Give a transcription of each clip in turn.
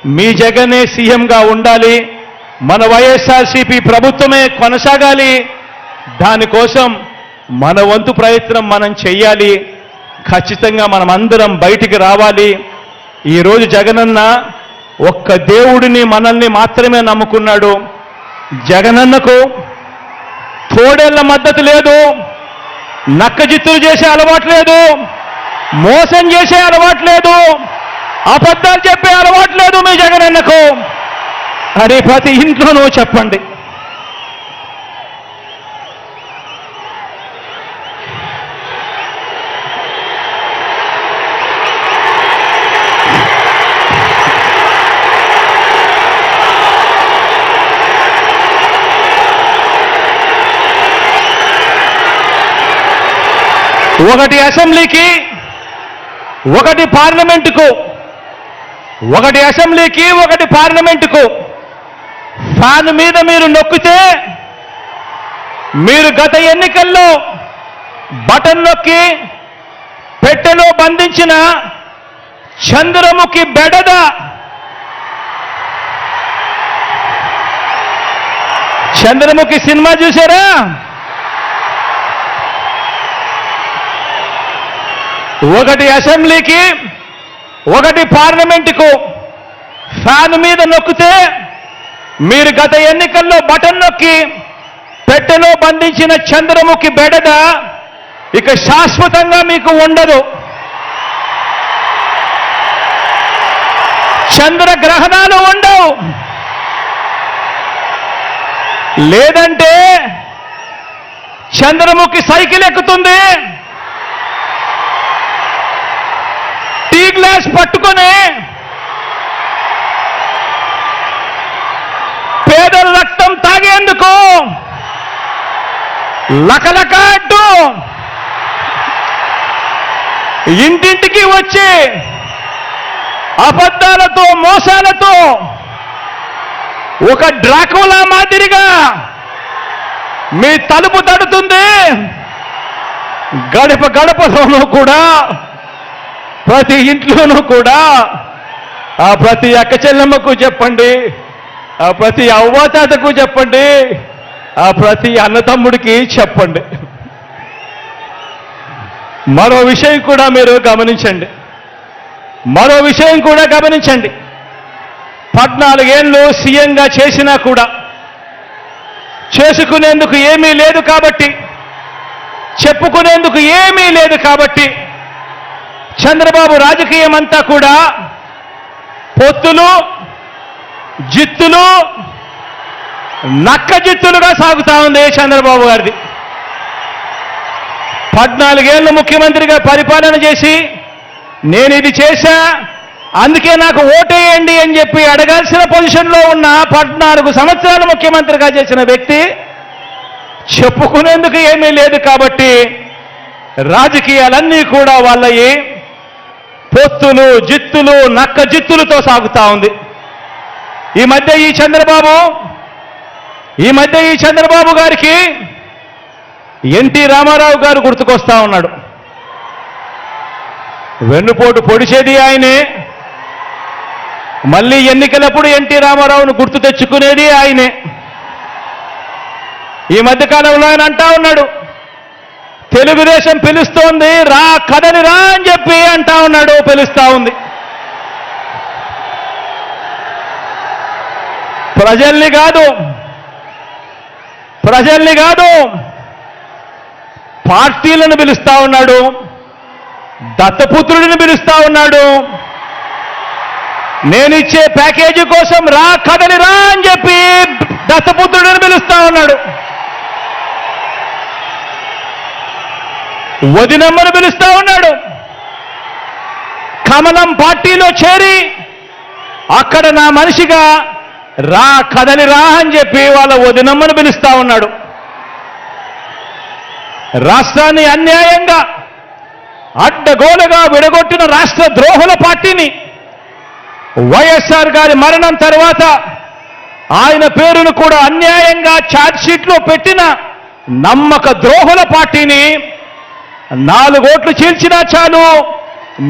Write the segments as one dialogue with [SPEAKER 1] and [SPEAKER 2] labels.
[SPEAKER 1] మీ జగనే సీఎంగా ఉండాలి, మన వైఎస్ఆర్సీపీ ప్రభుత్వమే కొనసాగాలి. దానికోసం మన వంతు ప్రయత్నం మనం చెయ్యాలి. ఖచ్చితంగా మనం అందరం బయటికి రావాలి. ఈరోజు జగనన్న ఒక్క దేవుడిని మనల్ని మాత్రమే నమ్ముకున్నాడు. జగనన్నకు తోడేళ్ల మద్దతు లేదు, నక్కజిత్తులు చేసే అలవాటు లేదు, మోసం చేసే అలవాటు లేదు, అబద్ధాలు చెప్పే అలవాటు లేదు మీ జగనన్నకు అని ప్రతి ఇంట్లోనూ చెప్పండి. ఒకటి అసెంబ్లీకి, ఒకటి పార్లమెంటుకు, ఒకటి అసెంబ్లీకి, ఒకటి పార్లమెంటుకు ఫ్యాన్ మీద మీరు నొక్కితే మీరు గత ఎన్నికల్లో బటన్ నొక్కి పెట్టెలో బంధించిన చంద్రముఖి బెడద చంద్రముఖి సినిమా చూసారా? ఒకటి అసెంబ్లీకి, ఒకటి పార్లమెంటుకు ఫ్యాన్ మీద నొక్కితే మీరు గత ఎన్నికల్లో బటన్ నొక్కి పెట్టెలో బంధించిన చంద్రముఖి బెడద ఇక శాశ్వతంగా మీకు ఉండదు. చంద్రగ్రహణాలు ఉండవు. లేదంటే చంద్రముఖి సైకిల్ ఎక్కుతుంది, టీ గ్లాస్ పట్టుకొని పేదల రక్తం తాగేందుకు లకలక అంటూ ఇంటింటికి వచ్చి అబద్ధాలతో మోసాలతో ఒక డ్రాకులా మాదిరిగా మీ తలుపు తడుతుంది. గడప గడపలోనూ కూడా, ప్రతి ఇంట్లోనూ కూడా ఆ ప్రతి అక్క చెల్లెమ్మకు చెప్పండి, ఆ ప్రతి అవ్వాతాతకు చెప్పండి, ఆ ప్రతి అన్నతమ్ముడికి చెప్పండి. మరో విషయం కూడా మీరు గమనించండి, మరో విషయం కూడా గమనించండి. 14 ఏళ్ళు సీఎంగా చేసినా కూడా చేసుకునేందుకు ఏమీ లేదు కాబట్టి, చెప్పుకునేందుకు ఏమీ లేదు కాబట్టి చంద్రబాబు రాజకీయం అంతా కూడా పొత్తులు, జిత్తులు, నక్క జిత్తులుగా సాగుతా ఉంది చంద్రబాబు గారిది. 14 ఏళ్ళు ముఖ్యమంత్రిగా పరిపాలన చేసి నేను ఇది చేశా అందుకే నాకు ఓటేయండి అని చెప్పి అడగాల్సిన పొజిషన్లో ఉన్న 14 సంవత్సరాలు ముఖ్యమంత్రిగా చేసిన వ్యక్తి చెప్పుకునేందుకు ఏమీ లేదు కాబట్టి రాజకీయాలన్నీ కూడా వాళ్ళయి పొత్తులు, జిత్తులు, నక్క జిత్తులతో సాగుతా ఉంది. ఈ మధ్య ఈ చంద్రబాబు గారికి ఎన్టీ రామారావు గారు గుర్తుకొస్తా ఉన్నాడు. వెన్నుపోటు పొడిచేది ఆయనే, మళ్ళీ ఎన్నికలప్పుడు ఎన్టీ రామారావును గుర్తు తెచ్చుకునేది ఆయనే. ఈ మధ్యకాలంలో ఆయన అంటా ఉన్నాడు, తెలుగుదేశం పిలుస్తోంది రా, కదలి రా అని చెప్పి అంటా ఉన్నాడు, పిలుస్తా ఉంది. ప్రజల్ని కాదు పార్టీలను పిలుస్తా ఉన్నాడు, దత్తపుత్రుడిని పిలుస్తా ఉన్నాడు. నేనిచ్చే ప్యాకేజీ కోసం రా, కదలి రా అని చెప్పి దత్తపుత్రుడిని పిలుస్తా ఉన్నాడు. వదినమ్మను పిలుస్తా ఉన్నాడు. కమలం పార్టీలో చేరి అక్కడ నా మనిషిగా రా, కదలి రా అని చెప్పి వాళ్ళ వదినమ్మను పిలుస్తా ఉన్నాడు. రాష్ట్రాన్ని అన్యాయంగా అడ్డగోలుగా విడగొట్టిన రాష్ట్ర ద్రోహుల పార్టీని వైఎస్ఆర్ గారి మరణం తర్వాత ఆయన పేరును కూడా అన్యాయంగా ఛార్జ్షీట్లో పెట్టిన నమ్మక ద్రోహుల పార్టీని 4 ఓట్లు చీల్చినా చాలు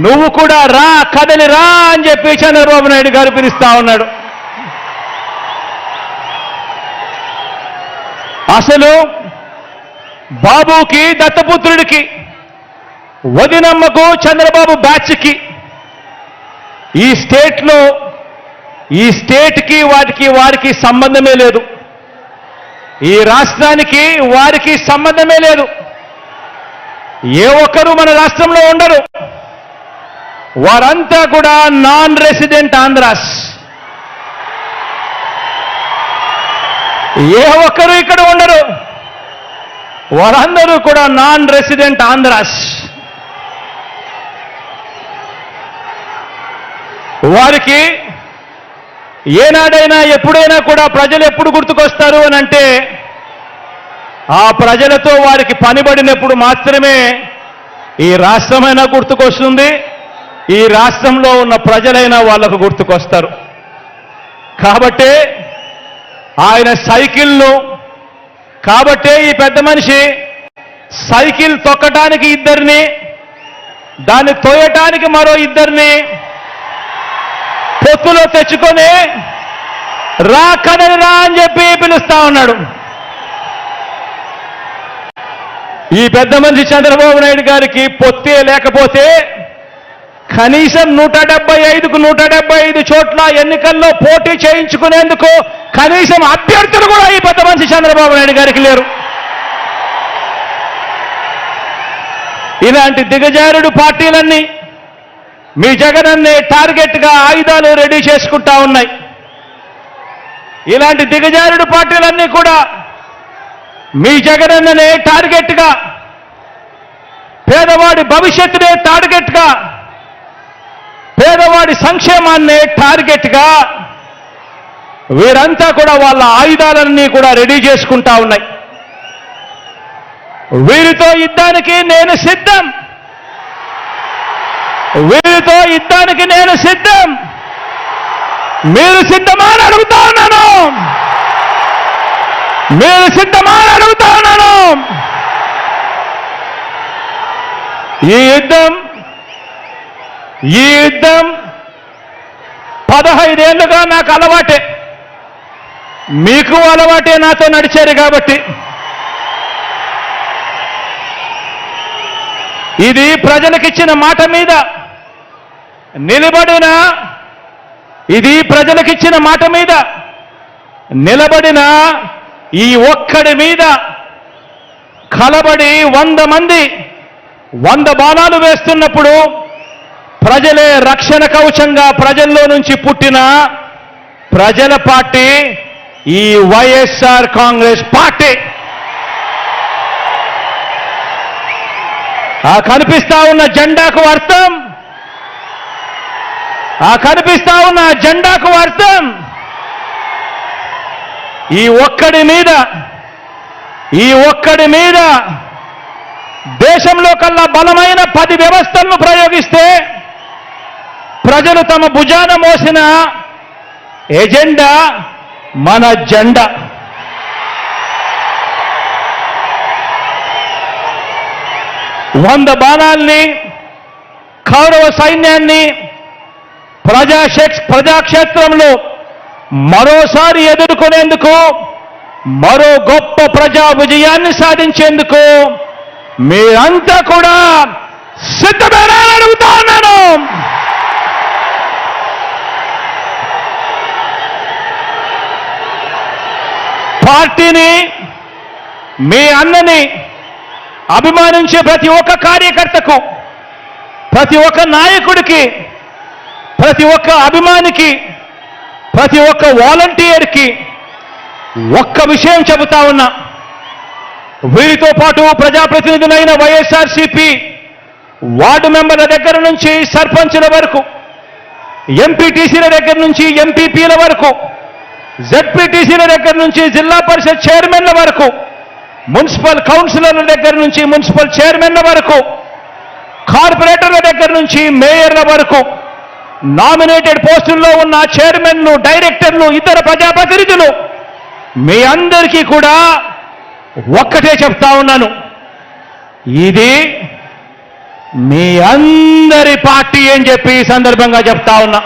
[SPEAKER 1] నువ్వు కూడా రా, కదలి రా అని చెప్పి చంద్రబాబు నాయుడు గారు పిలుస్తా ఉన్నాడు. అసలు బాబుకి, దత్తపుత్రుడికి, వదినమ్మకు, చంద్రబాబు బ్యాచ్కి ఈ స్టేట్కి వారికి సంబంధమే లేదు. ఈ రాష్ట్రానికి వారికి సంబంధమే లేదు. ఏ ఒక్కరు మన రాష్ట్రంలో ఉండరు. వారంతా కూడా నాన్ రెసిడెంట్ ఆంధ్రాస్. ఏ ఒక్కరు ఇక్కడ ఉండరు. వారందరూ కూడా నాన్ రెసిడెంట్ ఆంధ్రాస్. వారికి ఏనాడైనా ఎప్పుడైనా కూడా ప్రజలు ఎప్పుడు గుర్తుకొస్తారు అని అంటే ఆ ప్రజలతో వారికి పనిబడినప్పుడు మాత్రమే ఈ రాష్ట్రమైనా గుర్తుకొస్తుంది, ఈ రాష్ట్రంలో ఉన్న ప్రజలైనా వాళ్లకు గుర్తుకొస్తారు. కాబట్టే ఆయన కాబట్టే ఈ పెద్ద మనిషి సైకిల్ తొక్కడానికి ఇద్దరిని, దాన్ని తోయటానికి మరో ఇద్దరిని పొత్తులో తెచ్చుకొని రా, కదలి రా అని చెప్పి పిలుస్తా ఉన్నాడు. ఈ పెద్ద మనిషి చంద్రబాబు నాయుడు గారికి పొత్తే లేకపోతే కనీసం 175కు 175 చోట్ల ఎన్నికల్లో పోటీ చేయించుకునేందుకు కనీసం అభ్యర్థులు కూడా ఈ పెద్ద మనిషి చంద్రబాబు నాయుడు గారికి లేరు. ఇలాంటి దిగజారుడు పార్టీలన్నీ మీ జగనన్నే టార్గెట్గా ఆయుధాలు రెడీ చేసుకుంటా ఉన్నాయి. ఇలాంటి దిగజారుడు పార్టీలన్నీ కూడా మీ జగనన్ననే టార్గెట్గా, పేదవాడి భవిష్యత్తునే టార్గెట్గా, పేదవాడి సంక్షేమాన్నే టార్గెట్గా వీరంతా కూడా వాళ్ళ ఆయుధాలన్నీ కూడా రెడీ చేసుకుంటా ఉన్నాయి. వీరితో యుద్ధానికి నేను సిద్ధం. వీరితో యుద్ధానికి నేను సిద్ధం. మీరు సిద్ధమా అని అడుగుతా ఉన్నాను. మీరు సిద్ధమా అని అడుగుతా ఉన్నాను. ఈ యుద్ధం 15 ఏళ్లుగా నాకు అలవాటే, మీకు అలవాటే నాతో నడిచారు కాబట్టి. ఇది ప్రజలకిచ్చిన మాట మీద నిలబడిన, ఈ ఒక్కడి మీద కలబడి 100 మంది 100 బాణాలు వేస్తున్నప్పుడు ప్రజలే రక్షణ కవచంగా ప్రజల్లో నుంచి పుట్టిన ప్రజల పార్టీ ఈ వైఎస్ఆర్ కాంగ్రెస్ పార్టీ. ఆ కనిపిస్తా ఉన్న జెండాకు అర్థం, ఈ ఒక్కడి మీద దేశంలో కల్లా బలమైన 10 వ్యవస్థలను ప్రయోగిస్తే ప్రజలు తమ భుజాన మోసిన ఎజెండా మన జెండా. వంద బాణాల్ని, కౌరవ సైన్యాన్ని ప్రజాక్షేత్రంలో మరోసారి ఎదుర్కొనేందుకు, మరో గొప్ప ప్రజా విజయాన్ని సాధించేందుకు మీరంతా కూడా సిద్ధమేనా అని అడుగుతా ఉన్నాను. పార్టీని, మీ అన్నని అభిమానించే ప్రతి ఒక్క కార్యకర్తకు, ప్రతి ఒక్క నాయకుడికి, ప్రతి ఒక్క అభిమానికి, ప్రతి ఒక్క వాలంటీర్కి ఒక్క విషయం చెబుతా ఉన్నా. వీరితో పాటు ప్రజాప్రతినిధులైన వైఎస్ఆర్సీపీ వార్డు మెంబర్ల దగ్గర నుంచి సర్పంచుల వరకు, ఎంపీటీసీల దగ్గర నుంచి ఎంపీపీల వరకు, జెడ్పీటీసీల దగ్గర నుంచి జిల్లా పరిషత్ చైర్మన్ల వరకు, మున్సిపల్ కౌన్సిలర్ల దగ్గర నుంచి మున్సిపల్ చైర్మన్ల వరకు, కార్పొరేటర్ల దగ్గర నుంచి మేయర్ల వరకు, నామినేటెడ్ పోస్టుల్లో ఉన్న చైర్మన్లు, డైరెక్టర్లు, ఇతర ప్రజాప్రతినిధులు మీ అందరికీ కూడా ఒక్కటే చెప్తా ఉన్నాను. ఇది మీ అందరి పార్టీ అని చెప్పి ఈ సందర్భంగా చెప్తా ఉన్నా.